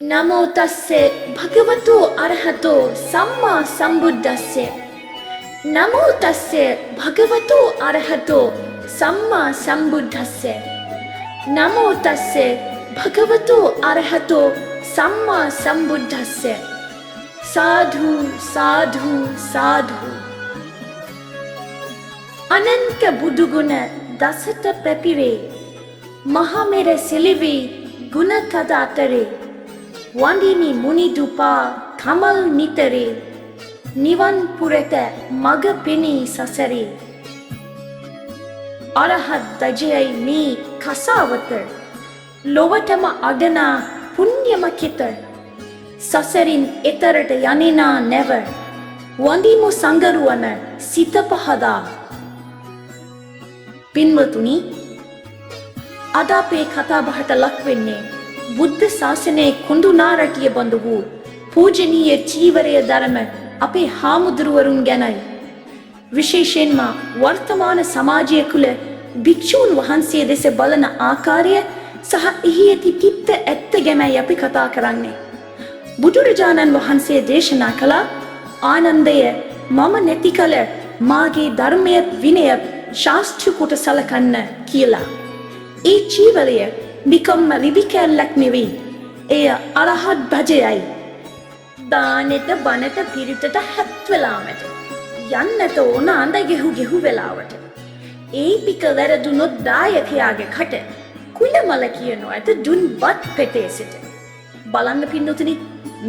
නමෝ තස්සේ භගවතු අරහතෝ සම්මා සම්බුද්දස්සේ. නමෝ තස්සේ භගවතු අරහතෝ සම්මා සම්බුද්දස්සේ. නමෝ තස්සේ භගවතු අරහතෝ සම්මා සම්බුද්දස්සේ. සාධු සාධු සාධු. අනන්ත බුදුගුණ දසත පැපිරේ මහමෙර සිලිවී ගුණ කද අතරේ වඳිමි මුනිදුපා කමල් නිතරේ නිවන් පුරත මග පෙනී සසරේ. අරහත් දජයයි මේ කසාවත ලොවටම අගනා පුණ්‍යම කෙත සසරින් එතරට යනිනා නැව වඳිමු සංගරුවන සිත පහදා. පින්වතුනි, අද අපේ කතා බහට ලක් වෙන්නේ බුද්ධ ශාසනයේ කුඳුනාරටිය බඳු වූ පූජනීය චීවරය දරන අපේ හාමුදුරුවරුන් ගැනයි. විශේෂයෙන්ම වර්තමාන සමාජය තුළ භික්ෂූන් වහන්සේ දෙස බලන ආකාරය සහ එහි ඇති පිත්ත ඇත්ත ගැනයි අපි කතා කරන්නේ. බුදුරජාණන් වහන්සේ දේශනා කළ ආනන්දය මම නැති කල මාගේ ධර්මයත් විනයත් ශාස්ත්‍ර කොට සලකන්න කියලා. ඒ චීවරය නිකම්ම රිදි කැල්ලක් නෙවෙයි. එය අරහත් භජයයි. දානෙට බනට පිරිතට හැත් වෙලාවට යන්නට ඕන අඳ ගෙහු වෙලාවට. ඒ පික වැරදුනොත් දායකයාගේ කට කුණමල කියනවාට දුන් බත් පෙටේ සිට. බලන්න පින්නතුනි,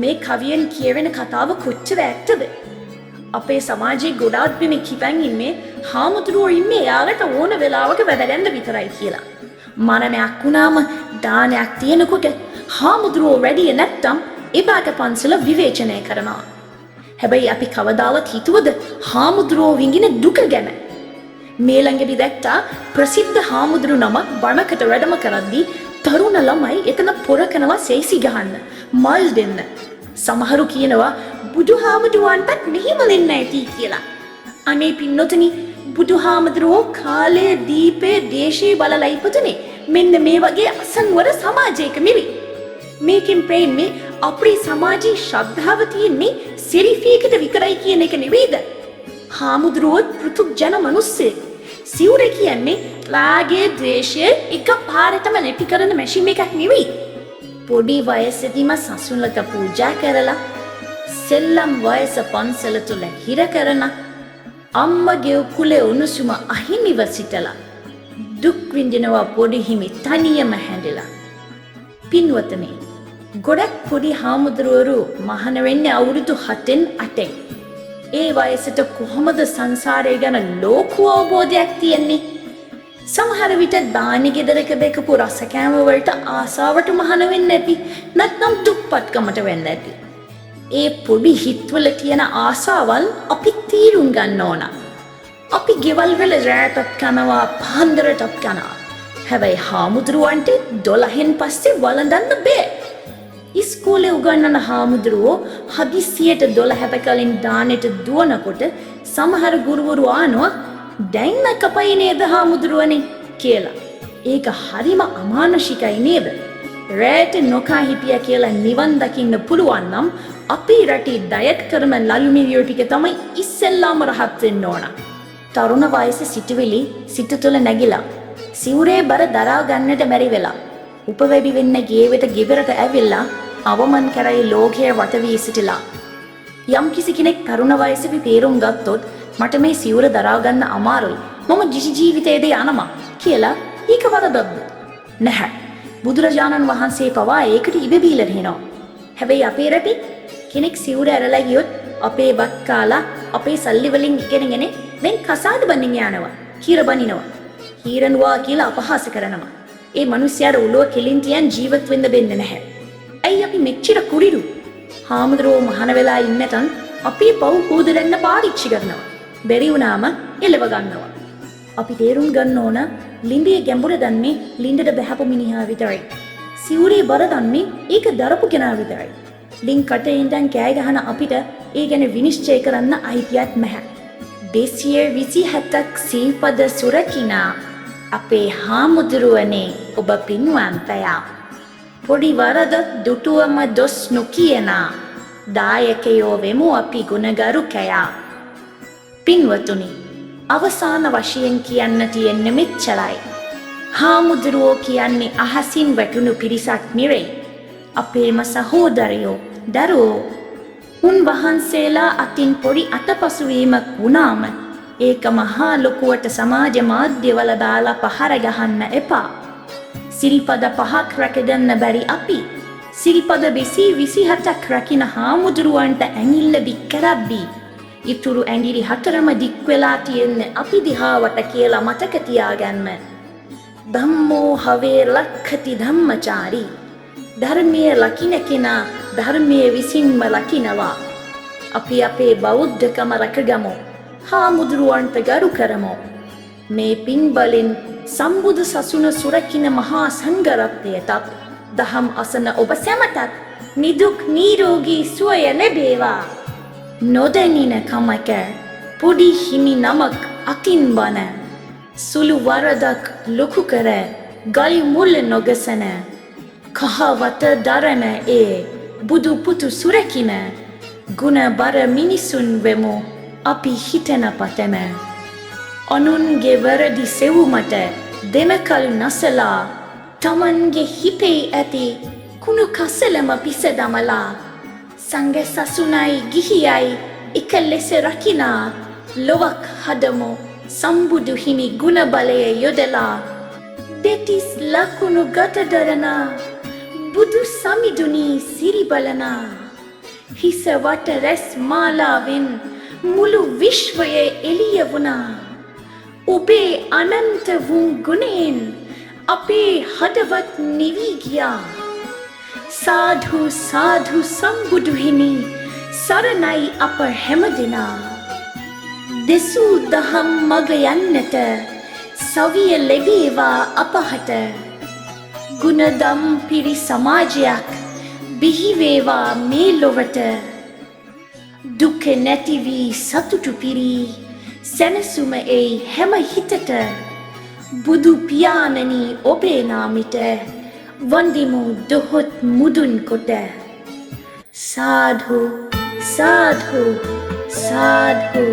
මේ කවියෙන් කියවෙන කතාව කොච්චර ඇත්තද? අපේ සමාජයේ ගොඩාක් දෙනෙක් හිතන් ඉන්නේ හාමුදුරුවෝ ඉන්නේ යාලට ඕන වෙලාවක වැදගන්න විතරයි කියලා. මරණයක් වුණාම දානයක් තියෙනකොට හාමුදුරුවෝ වැඩිය නැත්තම් එපාට පන්සල විවේචනය කරනවා. හැබැයි අපි කවදාවත් හිතුවද හාමුදුරුවෝ විඳින දුක ගැන? මේ ළඟදී දැක්කා ප්‍රසිද්ධ හාමුදුරු නමක් බණකට වැඩම කරද්දී තරුණ ළමයි එතන පොර කරනවා සේසි ගහන්න, මල් දෙන්න. සමහරු කියනවා බුදුහාමුදුරුවන්ටත් මෙහිම දෙන්න ඇති කියලා. අනේ පින්නොතනි, බුදුහාමුදුරුවෝ කාලයේ දීපේ දේශේ බලලා ඉපදුනේ මෙන්න මේ වගේ අසංවර සමාජයක නෙවෙයි. මේකෙන් පේන්නේ අපේ සමාජයේ ශ්‍රද්ධාව තියෙන්නේ සිරිෆීකට විතරයි කියන එක නෙවෙයිද? හාමුදුරුවෝ පෘථුජන මිනිස්සෙක්. සිවුර කියන්නේ රාගයේ ද්වේෂයේ එකපාරටම නැති කරන මැෂින් එකක් නෙවෙයි. පොඩි වයසේදීම සසුනලට පූජා කරලා සෙල්ලම් වයස පන්සල තුල හිර කරන අම්මගේ කුලේ උණුසුම අහිමිව සිටලා දුක් විඳිනවා පොඩි හිමි තනියම හැඳලා. පින්වතනි, ගොඩක් පොඩි හාමුදුරුවරු මහාන වෙන්නේ අවුරුදු 7න් 8න්. ඒ වයසට කොහොමද සංසාරය ගැන ලෝක අවබෝධයක් තියෙන්නේ? සමහර විට දානි ගෙදරක දෙකපු රස කෑම වලට ආසාවට මහාන වෙන්නේ නැති, නැත්නම් දුප්පත්කමට වෙන්නේ නැති. ඒ පොඩි හිත්වල තියෙන ආසාවල් අපි තීරුම් ගන්න ඕන. අපි ගෙවල් වල රැටත් කනවා, පාන්දරටත් කනවා. හැබැයි හාමුදුරුවන්ට 12න් පස්සේ වළඳන්න බෑ. ඉස්කෝලේ උගන්වන හාමුදුරුවෝ හදිස්සියට 12ට කලින් දානෙට දුවනකොට සමහර ගුරුවරු ආනවා දැන් කපයි නේද හාමුදුරුවනේ කියලා. ඒක හරිම අමානුෂිකයි නේද? රැට නොකා හිටියා කියලා නිවන් දකින්න පුළුවන් නම් අපේ රටේ ඩයට් කරන ලලු මිරියෝ ටික තමයි ඉස්සෙල්ලාම රහත් වෙන්න ඕන. තරුණ වයසේ සිටවිලි සිත තුළ නැගිලා සිවුරේ බර දරා ගන්නට බැරි වෙලා උපවැඩි වෙන්න ගේවෙට ගෙදරට ඇවිල්ලා අවමන් කරයි ලෝකයේ වට වී සිටිලා. යම් කිසි කෙනෙක් තරුණ වයසේදී තීරුම් ගත්තොත් මට මේ සිවුර දරා ගන්න අමාරුයි, මම ජීවිතයේදී යනවා කියලා, ඒක වරදක්ද? නැහැ. බුදුරජාණන් වහන්සේ පවා ඒකට ඉබ බීලා දෙනවා. හැබැයි අපේ රටේ කෙනෙක් සිවුර ඇරලා ගියොත් අපේ බත් කාලා අපේ සල්ලි වලින් ඉගෙනගෙන දැන් කසාද බඳින්න යනවා, කීර බඳිනවා, හීරනවා කියලා අපහාස කරනවා. ඒ මිනිස්යාට උලුව කෙලින් තියන් ජීවත් වෙන්න දෙන්නේ නැහැ. ඇයි අපි මෙච්චර කුරිරු? හාමුදුරුවෝ මහාන වෙලා ඉන්නතන් අපි පව් හොදන්න පාවිච්චි කරනවා. බැරි වුණාම එලව ගන්නවා. අපි තේරුම් ගන්න ඕන ලිඳේ ගැඹුර දන්නේ ලිඳට බහැපු මිනිහා විතරයි. සිවුරේ බර දන්නේ ඒක දරපු කෙනා විතරයි. ලින් කටේ ඉඳන් කෑ ගහන අපිට ඒ ගැන විනිශ්චය කරන්න අයිතියක් නැහැ. 227ක් සීපද සුරකිනා අපේ හාමුදුරුවනේ ඔබ පින්වන්තයා. පොඩි වරද දුටුවම දොස් නොකියන දායකයෝ වෙමු අපි ගුණගරුකයා. පින්වතුනි, අවසාන වශයෙන් කියන්න තියෙන්නේ මෙච්චරයි. හාමුදුරුවෝ කියන්නේ අහසින් වැටුණු පිරිසක් නෙවෙයි. අපේම සහෝදරයෝ, දරුවෝ. උන්වහන්සේලා අතින් පොඩි අතපසුවීමක් වුණාම ඒක මහා ලොකුවට සමාජ මාධ්‍යවල දාලා පහර ගහන්න එපා. සිල්පද 5ක් රැකගන්න බැරි අපි සිල්පද 27ක් රකින හාමුදුරුවන්ට ඇඟිල්ල දික් කරද්දී ඉතුරු ඇඟිලි 4ම දික් වෙලා තියෙන්නේ අපි දිහාවට කියලා මතක තියාගන්න. ධම්මෝ හවේ ලක්ඛති ධම්මචාරී. ධර්මයේ ලකින කෙනා ධර්මයේ විසින්ම ලකිනවා. අපි අපේ බෞද්ධකම රැකගමු. හාමුදුරුවන්ට ගරු කරමු. මේ පින් බලෙන් සම්බුදු සසුන සුරකින මහා සංඝරත්නයටත් දහම් අසන ඔබ සැමටත් නිදුක් නිරෝගී සුවය ලැබේවා. නොදැනින කමක පොඩි හිමි නමක් අකින් බන සුළු වරදක් ලොකු කර ගල් මුල් නොගසන කහවත දරන ඒ බුදු පුතු සුරකින ගුණ බර මිනිසුන් වෙමු අපි හිතන පතන. අනුන්ගේ වැරදි සෙවුමට දෙනකල් නසලා තමන්ගේ හිතේ ඇති කුණු කසලම පිස දමලා සංඝ සසුනයි ගිහියයි එක ලෙස රකිනා ලොවක් හදමු සම්බුදු හිමි ගුණ බලය යොදලා. දෙතිස් ලකුණු ගත දරනා බුදු සමිඳුනි සිරි බලනා. හිස වට රැස් මාලාවෙන් මුළු විශ්වයේ එළිය වුණා. ඔබේ අනන්ත වූ ගුණයෙන් අපේ හදවත් නිවි ගියා. සාධු සාධු සම්බුදු හිමි සරණයි අප හැමදෙනා. දෙසූ දහම් මග යන්නට සවිය ලැබේවා අපහට. ගුණදම් පිරි සමාජයක් බිහි වේවා මේ ලොවට. දුක නැති වී සතුටු පිරි සැනසුම එයි හැම හිතට. බුදු පියාණනි ඔබේ නාමෙට වන්දිමු දොහොත් මුදුන් කොට. සාධු සාධු සාධු.